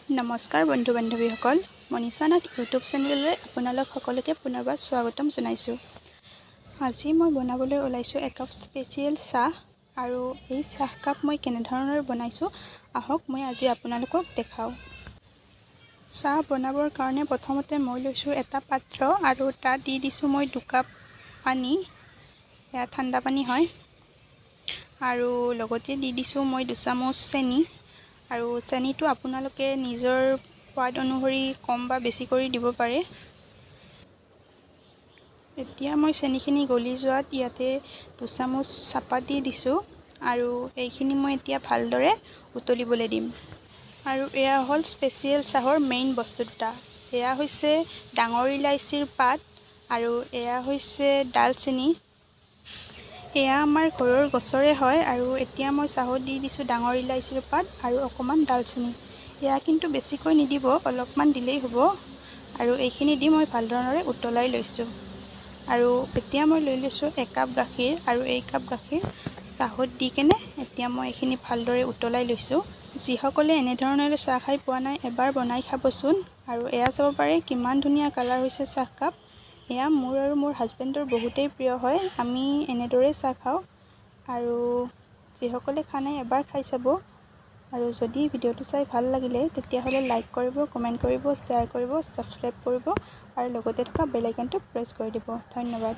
নমস্কাৰ বন্ধু বান্ধৱীসকল, মনীষা নাথ ইউটিউব চেনেললৈ আপোনালোক সকলোকে পুনৰবাৰ স্বাগতম জনাইছোঁ। আজি মই বনাবলৈ ওলাইছোঁ একাপ স্পেচিয়েল চাহ। আৰু এই চাহকাপ মই কেনেধৰণৰ বনাইছোঁ আহক মই আজি আপোনালোকক দেখাওঁ। চাহ বনাবৰ কাৰণে প্ৰথমতে মই লৈছোঁ এটা পাত্ৰ আৰু তাত দি দিছোঁ মই 2 কাপ পানী। এয়া ঠাণ্ডা পানী হয়। আৰু লগতে দি দিছোঁ মই 2 চামুচ চেনি। আৰু চেনিটো আপোনালোকে নিজৰ সোৱাদ অনুসৰি কম বা বেছি কৰি দিব পাৰে। এতিয়া মই চেনিখিনি গলি যোৱাত ইয়াতে 2 চামুচ চাহপাত দি দিছোঁ আৰু এইখিনি মই এতিয়া ভালদৰে উতলিবলৈ দিম। আৰু এয়া হ'ল স্পেচিয়েল চাহৰ মেইন বস্তু দুটা। এয়া হৈছে ডাঙৰ ইলাইচিৰ পাত আৰু এয়া হৈছে ডালচেনি। এয়া আমাৰ ঘৰৰ গছৰে হয়। আৰু এতিয়া মই চাহত দি দিছোঁ ডাঙৰ ইলাইচিৰ পাত আৰু অকণমান ডালচেনি। এয়া কিন্তু বেছিকৈ নিদিব, অলপমান দিলেই হ'ব। আৰু এইখিনি দি মই ভালদৰে উতলাই লৈছোঁ। আৰু এতিয়া মই লৈ লৈছোঁ 1 কাপ গাখীৰ আৰু এই কাপ গাখীৰ চাহত দি কেনে এতিয়া মই এইখিনি ভালদৰে উতলাই লৈছোঁ। যিসকলে এনেধৰণেৰে চাহ খাই পোৱা নাই এবাৰ বনাই খাবচোন। আৰু এয়া চাব পাৰে কিমান ধুনীয়া কালাৰ হৈছে চাহকাপ। এয়া মোৰ আৰু মোৰ হাজবেণ্ডৰ বহুতেই প্ৰিয় হয়। আমি এনেদৰেই চাহ খাওঁ। আৰু যিসকলে খোৱা নাই এবাৰ খাই চাব। আৰু যদি ভিডিঅ'টো চাই ভাল লাগিলে তেতিয়াহ'লে লাইক কৰিব, কমেণ্ট কৰিব, শ্বেয়াৰ কৰিব, ছাবস্ক্ৰাইব কৰিব আৰু লগতে থকা বেল আইকনটো প্ৰেছ কৰি দিব। ধন্যবাদ।